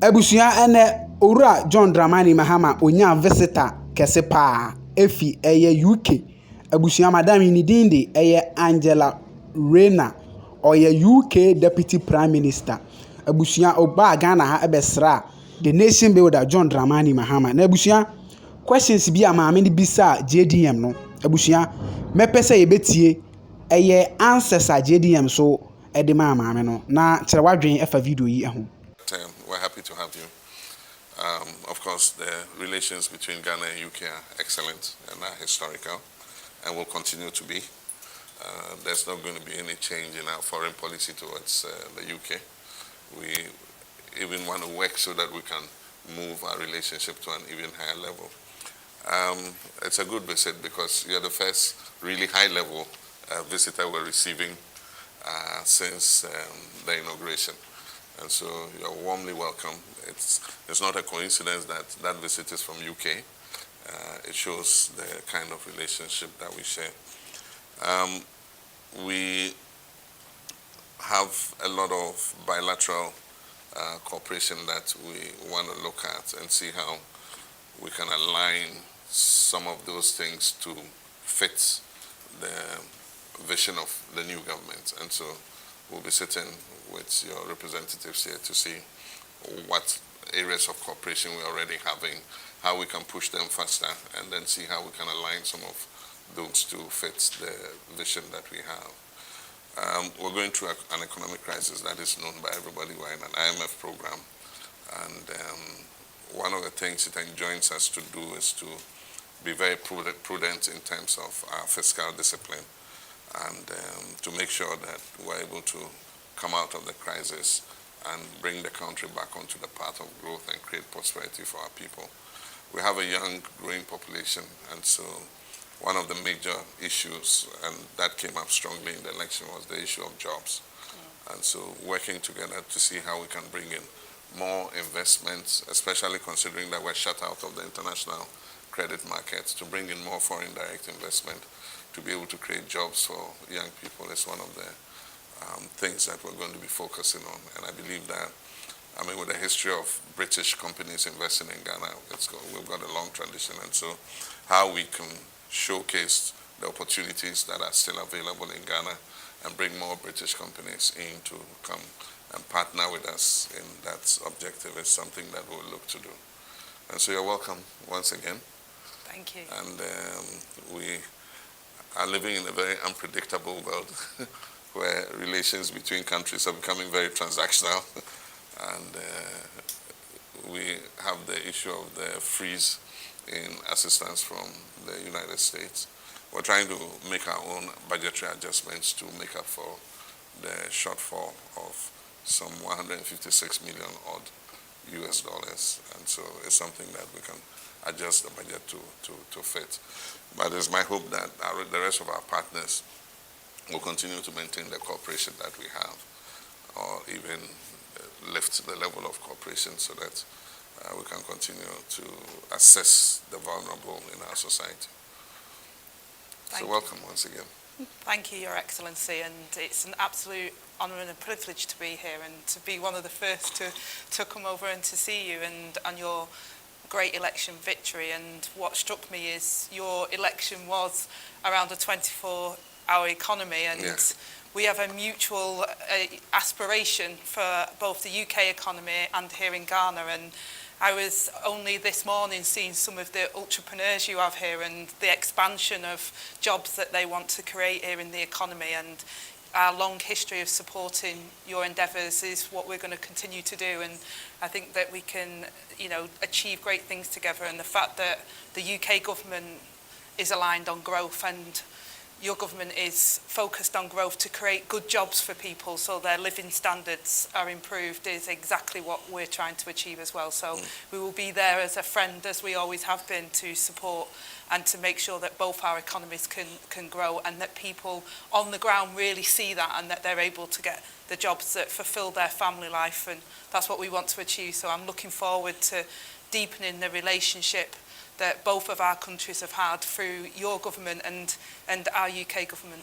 Abusia ene owura John Dramani Mahama onya visitor kese pa efi UK. Abusia madam ni dinde Angela Rayner oye UK Deputy Prime Minister. Abusia oba Ghana ha ebesra the nation builder John Dramani Mahama. Na abusia questions bi amaame ni bisa JDM no. Abusia mepese yebetie answers a JDM so edema amaame no. Na kyere wadwen efa video yi ehun. We're happy to have you. Of course, the relations between Ghana and UK are excellent and are historical and will continue to be. There's not going to be any change in our foreign policy towards the UK. We even want to work so that we can move our relationship to an even higher level. It's a good visit because you're the first really high-level visitor we're receiving since the inauguration. And so you're warmly welcome. It's not a coincidence that that visit is from UK. It shows the kind of relationship that we share. We have a lot of bilateral cooperation that we want to look at and see how we can align some of those things to fit the vision of the new government. And so we'll be sitting with your representatives here to see what areas of cooperation we're already having, how we can push them faster, and then see how we can align some of those to fit the vision that we have. We're going through an economic crisis that is known by everybody. We're in an IMF program, and one of the things it enjoins us to do is to be very prudent in terms of our fiscal discipline, and to make sure that we're able to come out of the crisis and bring the country back onto the path of growth and create prosperity for our people. We have a young, growing population, and so one of the major issues, and that came up strongly in the election, was the issue of jobs. And so working together to see how we can bring in more investments, especially considering that we're shut out of the international credit markets, to bring in more foreign direct investment, to be able to create jobs for young people is one of the things that we're going to be focusing on. And I believe that, I mean, with the history of British companies investing in Ghana, we've got a long tradition. And so how we can showcase the opportunities that are still available in Ghana and bring more British companies in to come and partner with us in that objective is something that we'll look to do. And so you're welcome once again. Thank you. And we are living in a very unpredictable world where relations between countries are becoming very transactional. And we have the issue of the freeze in assistance from the United States. We're trying to make our own budgetary adjustments to make up for the shortfall of some 156 million odd US dollars. And so it's something that we can adjust the budget to fit. But it's my hope that the rest of our partners will continue to maintain the cooperation that we have, or even lift the level of cooperation so that we can continue to assess the vulnerable in our society. So welcome once again. Thank you, Your Excellency, and it's an absolute honour and a privilege to be here and to be one of the first to come over and to see you and your great election victory. And what struck me is your election was around a 24-hour economy, and we have a mutual aspiration for both the UK economy and here in Ghana. And I was only this morning seeing some of the entrepreneurs you have here and the expansion of jobs that they want to create here in the economy. And our long history of supporting your endeavours is what we're going to continue to do. And I think that we can, achieve great things together. And the fact that the UK government is aligned on growth and your government is focused on growth to create good jobs for people so their living standards are improved is exactly what we're trying to achieve as well. So we will be there as a friend, as we always have been, to support and to make sure that both our economies can grow and that people on the ground really see that and that they're able to get the jobs that fulfill their family life. And that's what we want to achieve. So I'm looking forward to deepening the relationship that both of our countries have had through your government and our UK government.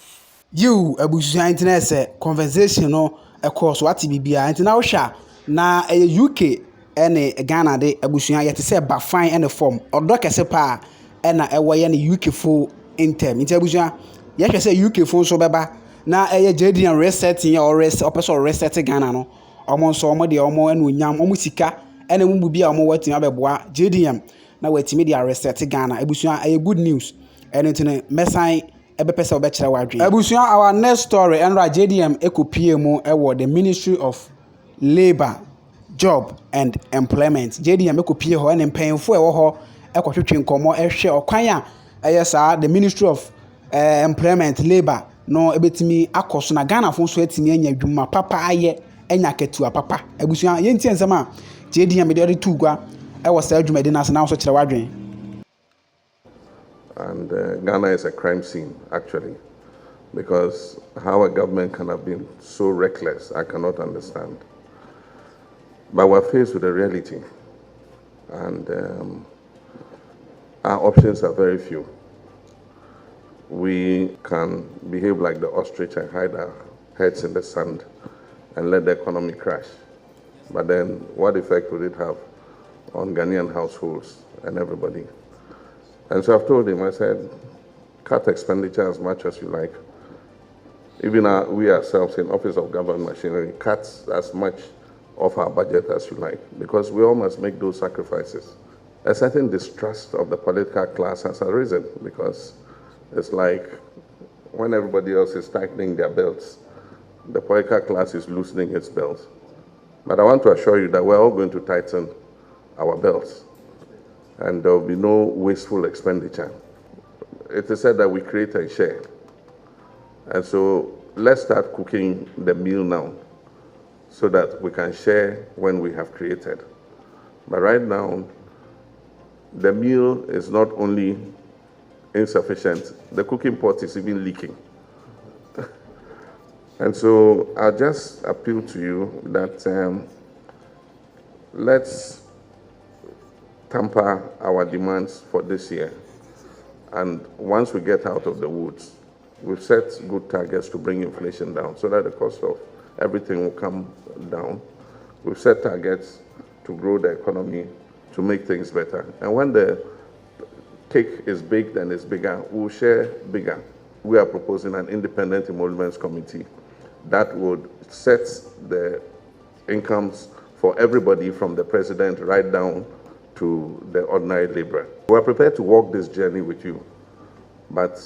You abusuya internet conversation no across what bibia nti na wo hwa na UK ene Ghana de abusua yete se ba fine ene form odo kese pa ena ewo ye ne UK fo intem nti abusua ye hwe se UK fo so beba na eye JDM resetting or opeso reset Ghana no omo so omo de omo ene onyam omo sika ene mu bia omo watimi abeboa JDM na watimi de reset Ghana abusua eye good news ene ntine mesan ebepese obekere wadwe abusua our next story enra JDM ekopie mu ewo the Ministry of Labor, Job and Employment. JDM ekopie ho ene mpanyefo ewo ho ekotwetwe nkomo ehwe okwan a eyesa the Ministry of Employment Labor no ebetimi akoso na Ghana fo so atimi anya dwuma papa aye enya ketua papa abusua yenti ensema JDM de tu gwa ewo sa adwuma de na so kire wadwen. And Ghana is a crime scene, actually, because how a government can have been so reckless, I cannot understand. But we're faced with a reality, and our options are very few. We can behave like the ostrich and hide our heads in the sand and let the economy crash. But then what effect would it have on Ghanaian households and everybody? And so I've told him, I said, cut expenditure as much as you like. Even we ourselves in Office of Government Machinery, cut as much of our budget as you like, because we all must make those sacrifices. A certain distrust of the political class has arisen, because it's like when everybody else is tightening their belts, the political class is loosening its belts. But I want to assure you that we're all going to tighten our belts, and there will be no wasteful expenditure. It is said that we create and share. And so let's start cooking the meal now so that we can share when we have created. But right now, the meal is not only insufficient, the cooking pot is even leaking. And so I'll just appeal to you that let's tamper our demands for this year. And once we get out of the woods, we've set good targets to bring inflation down so that the cost of everything will come down. We've set targets to grow the economy, to make things better. And when the cake is baked and it's bigger, we'll share bigger. We are proposing an independent emoluments committee that would set the incomes for everybody from the president right down to the ordinary laborer. We're prepared to walk this journey with you, but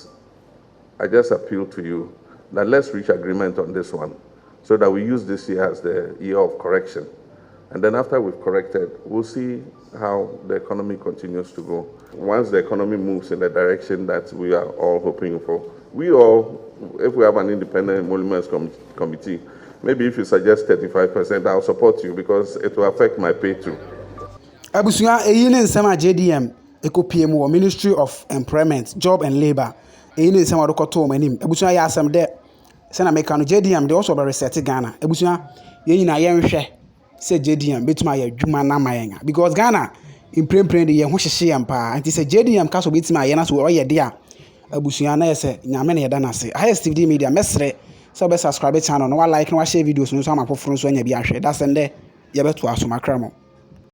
I just appeal to you that let's reach agreement on this one so that we use this year as the year of correction. And then after we've corrected, we'll see how the economy continues to go. Once the economy moves in the direction that we are all hoping for, we all, if we have an independent emoluments committee, maybe if you suggest 35%, I'll support you because it will affect my pay too. Abusua eyine nsema JDM ekopie mu Ministry of Employment, Job and Labor. Eyine nsema dokoto manim. Abusua ya asem de se na meka no JDM de also be reset Ghana. Abusua yeyina ye nhwe se JDM betuma ya dwuma na mayenga because Ghana imprempren de ye ho hyehye yampa. Anti se JDM ka so betuma ye na so o ye de a abusua na ye se nyame na ye da na se. Highest TV Media mesre so be subscribe channel no wa like no wa share videos no so amafoforo so anya bi ahwe. Da sende ye beto aso makramo.